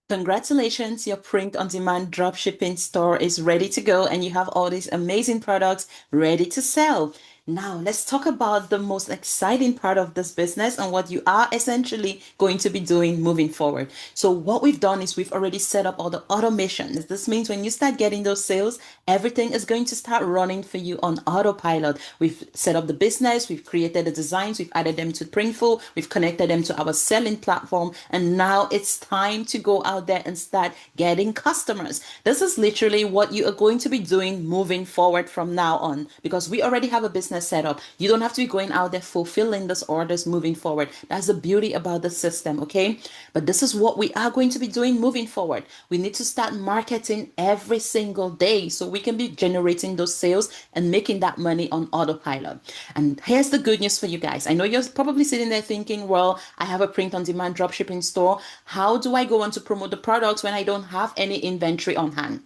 Congratulations, your print on demand dropshipping store is ready to go and you have all these amazing products ready to sell. Now, let's talk about the most exciting part of this business and what you are essentially going to be doing moving forward. So, what we've done is we've already set up all the automations. This means when you start getting those sales, everything is going to start running for you on autopilot. We've set up the business, we've created the designs, we've added them to Printful, we've connected them to our selling platform, and now it's time to go out there and start getting customers. This is literally what you are going to be doing moving forward from now on because we already have a business set up. You don't have to be going out there fulfilling those orders moving forward. That's the beauty about the system, okay? But this is what we are going to be doing moving forward. We need to start marketing every single day so we can be generating those sales and making that money on autopilot. And here's the good news for you guys. I know you're probably sitting there thinking, well, I have a print on demand dropshipping store. How do I go on to promote the products when I don't have any inventory on hand?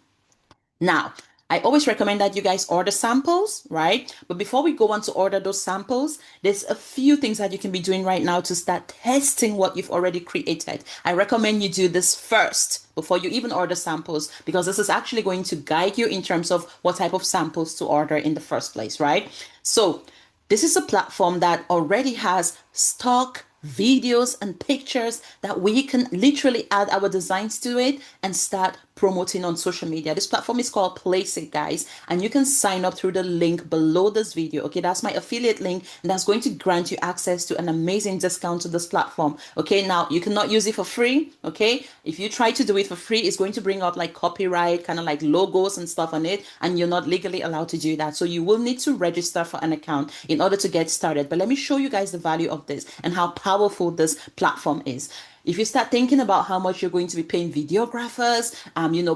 Now, I always recommend that you guys order samples, right? But before we go on to order those samples, there's a few things that you can be doing right now to start testing what you've already created. I recommend you do this first before you even order samples because this is actually going to guide you in terms of what type of samples to order in the first place, right? So, this is a platform that already has stock videos and pictures that we can literally add our designs to it and start promoting on social media. This platform is called Place It, guys, and you can sign up through the link below this video. Okay, that's my affiliate link, and that's going to grant you access to an amazing discount to this platform. Okay, now you cannot use it for free. Okay, if you try to do it for free, it's going to bring up like copyright, kind of like logos and stuff on it, and you're not legally allowed to do that. So you will need to register for an account in order to get started. But let me show you guys the value of this and how powerful this platform is. If you start thinking about how much you're going to be paying videographers,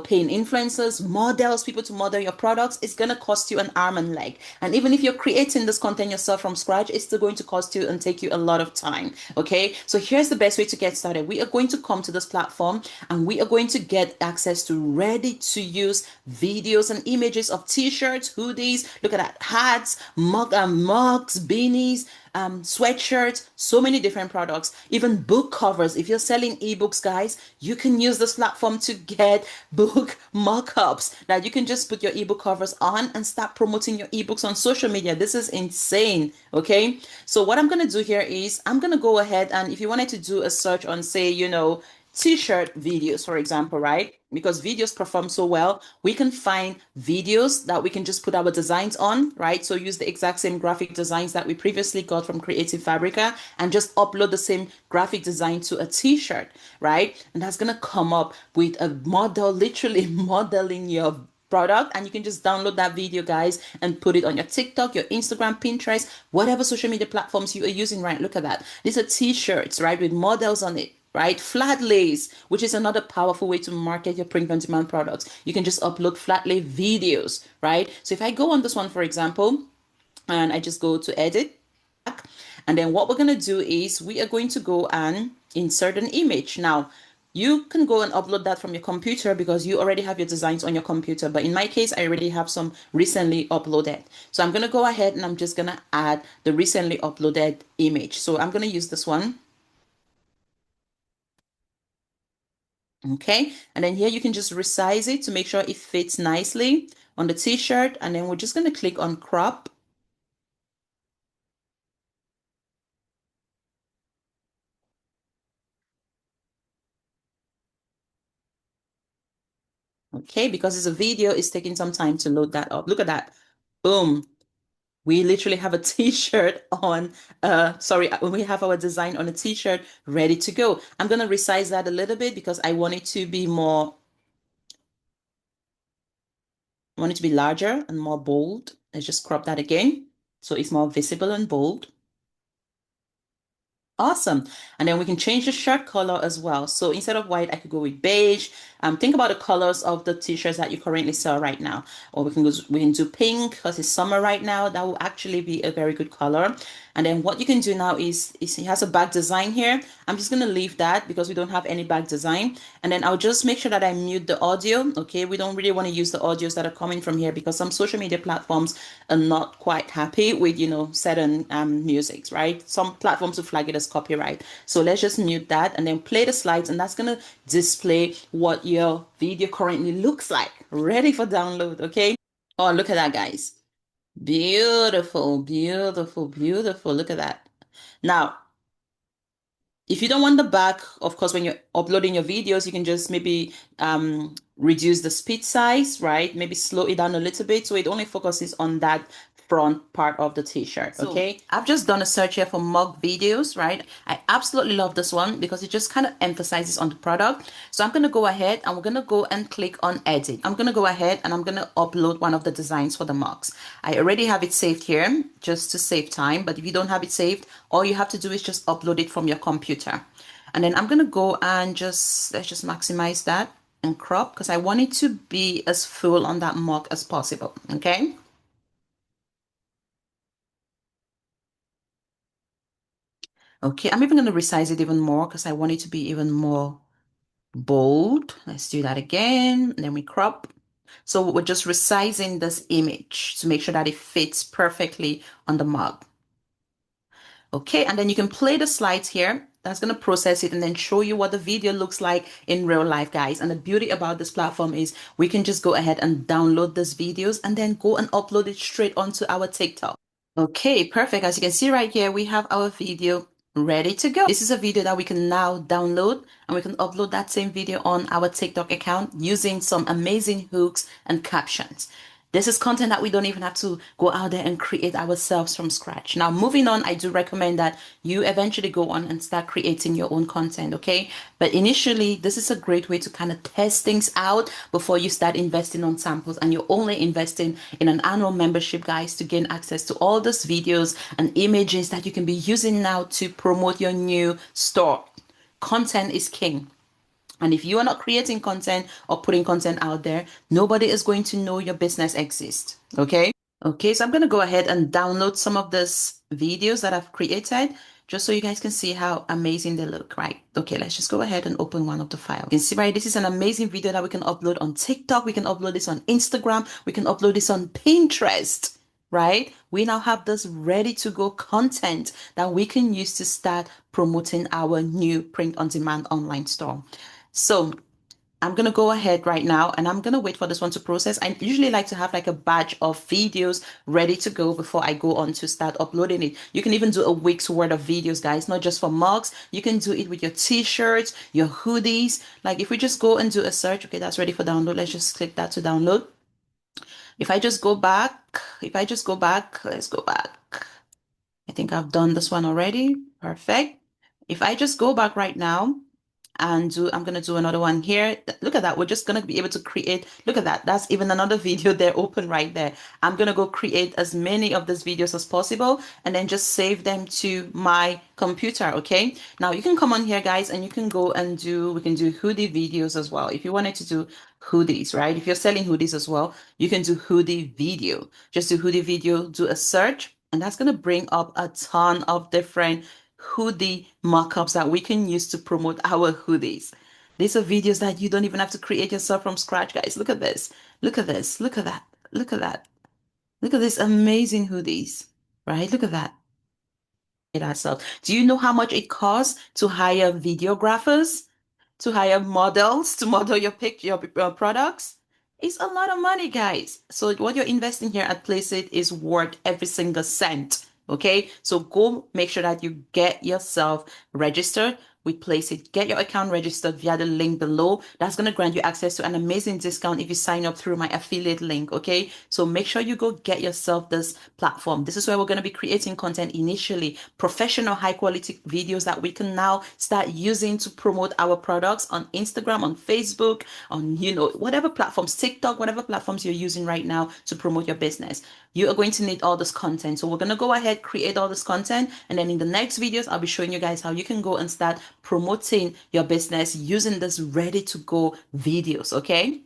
paying influencers, models, people to model your products, it's going to cost you an arm and leg. And even if you're creating this content yourself from scratch, it's still going to cost you and take you a lot of time. Okay. So here's the best way to get started. We are going to come to this platform and we are going to get access to ready to use videos and images of t-shirts, hoodies, look at that, hats, mugs, beanies, sweatshirts, so many different products, even book covers. If you're selling ebooks, guys, you can use this platform to get book mock-ups that you can just put your ebook covers on and start promoting your ebooks on social media. This is insane. Okay, so what I'm gonna do here is I'm gonna go ahead and if you wanted to do a search on, say, t-shirt videos, for example, right? Because videos perform so well, we can find videos that we can just put our designs on, right? So use the exact same graphic designs that we previously got from Creative Fabrica and just upload the same graphic design to a t-shirt, right? And that's gonna come up with a model, literally modeling your product, and you can just download that video, guys, and put it on your TikTok, your Instagram, Pinterest, whatever social media platforms you are using, right? Look at that. These are t-shirts, right, with models on it, right? Flat lays, which is another powerful way to market your print on demand products. You can just upload flat lay videos, right? So if I go on this one, for example, and I just go to edit, and then what we're going to do is we are going to go and insert an image. Now, you can go and upload that from your computer because you already have your designs on your computer. But in my case, I already have some recently uploaded. So I'm going to go ahead and I'm just going to add the recently uploaded image. So I'm going to use this one. Okay, and then here you can just resize it to make sure it fits nicely on the t-shirt, and then we're just going to click on crop. Okay, because it's a video, it's taking some time to load that up. Look at that. Boom. We literally have a t-shirt on, we have our design on a t-shirt ready to go. I'm going to resize that a little bit because I want it to be larger and more bold. Let's just crop that again. So it's more visible and bold. Awesome. And then we can change the shirt color as well. So instead of white, I could go with beige. Think about the colors of the t-shirts that you currently sell right now. Or we can do pink because it's summer right now. That will actually be a very good color. And then what you can do now is it has a back design here. I'm just going to leave that because we don't have any back design. And then I'll just make sure that I mute the audio. Okay, we don't really want to use the audios that are coming from here because some social media platforms are not quite happy with, certain musics, right? Some platforms will flag it as there's copyright. So let's just mute that and then play the slides, and that's gonna display what your video currently looks like, ready for download. Okay. Oh, look at that, guys. Beautiful, beautiful, beautiful. Look at that. Now, if you don't want the back, of course, when you're uploading your videos, you can just maybe reduce the speed size, right? Maybe slow it down a little bit so it only focuses on that front part of the t-shirt. Okay, I've just done a search here for mug videos, right? I absolutely love this one because it just kind of emphasizes on the product. So I'm going to go ahead and we're going to go and click on edit. I'm going to go ahead and I'm going to upload one of the designs for the mugs. I already have it saved here just to save time, but if you don't have it saved, all you have to do is just upload it from your computer. And then I'm going to go and let's just maximize that and crop because I want it to be as full on that mug as possible. Okay. Okay, I'm even going to resize it even more because I want it to be even more bold. Let's do that again. And then we crop. So we're just resizing this image to make sure that it fits perfectly on the mug. Okay, and then you can play the slides here. That's going to process it and then show you what the video looks like in real life, guys. And the beauty about this platform is we can just go ahead and download these videos and then go and upload it straight onto our TikTok. Okay, perfect. As you can see right here, we have our video ready to go. This is a video that we can now download and we can upload that same video on our TikTok account using some amazing hooks and captions. This is content that we don't even have to go out there and create ourselves from scratch. Now, moving on, I do recommend that you eventually go on and start creating your own content, okay? But initially, this is a great way to kind of test things out before you start investing on samples. And you're only investing in an annual membership, guys, to gain access to all those videos and images that you can be using now to promote your new store. Content is king. And if you are not creating content or putting content out there, nobody is going to know your business exists. Okay. Okay. So I'm going to go ahead and download some of these videos that I've created just so you guys can see how amazing they look, right? Okay. Let's just go ahead and open one of the files. You can see, right? This is an amazing video that we can upload on TikTok. We can upload this on Instagram. We can upload this on Pinterest, right? We now have this ready to go content that we can use to start promoting our new print on demand online store. So I'm going to go ahead right now and I'm going to wait for this one to process. I usually like to have like a batch of videos ready to go before I go on to start uploading it. You can even do a week's worth of videos, guys, not just for mugs. You can do it with your t-shirts, your hoodies. Like if we just go and do a search, okay, that's ready for download. Let's just click that to download. If I just go back, let's go back. I think I've done this one already. Perfect. If I just go back right now, and I'm going to do another one here. Look at that. We're just going to be able to create. Look at that. That's even another video there open right there. I'm going to go create as many of these videos as possible and then just save them to my computer. Okay. Now you can come on here, guys, and you can go and we can do hoodie videos as well. If you wanted to do hoodies, right? If you're selling hoodies as well, you can do hoodie video. Just do hoodie video, do a search, and that's going to bring up a ton of different hoodie markups that we can use to promote our hoodies. These are videos that you don't even have to create yourself from scratch, guys. Look at this. Look at this. Look at that. Look at that. Look at these amazing hoodies, right? Look at that. Do you know how much it costs to hire videographers, to hire models to model your picture, your products? It's a lot of money, guys. So what you're investing here at Placeit is worth every single cent. Okay, so go make sure that you get yourself registered with Placeit. Get your account registered via the link below. That's going to grant you access to an amazing discount if you sign up through my affiliate link. Okay, so make sure you go get yourself this platform. This is where we're going to be creating content initially, professional, high quality videos that we can now start using to promote our products on Instagram, on Facebook, on, whatever platforms, TikTok, whatever platforms you're using right now to promote your business. You are going to need all this content. So we're going to go ahead, create all this content. And then in the next videos, I'll be showing you guys how you can go and start promoting your business using this ready to go videos. Okay.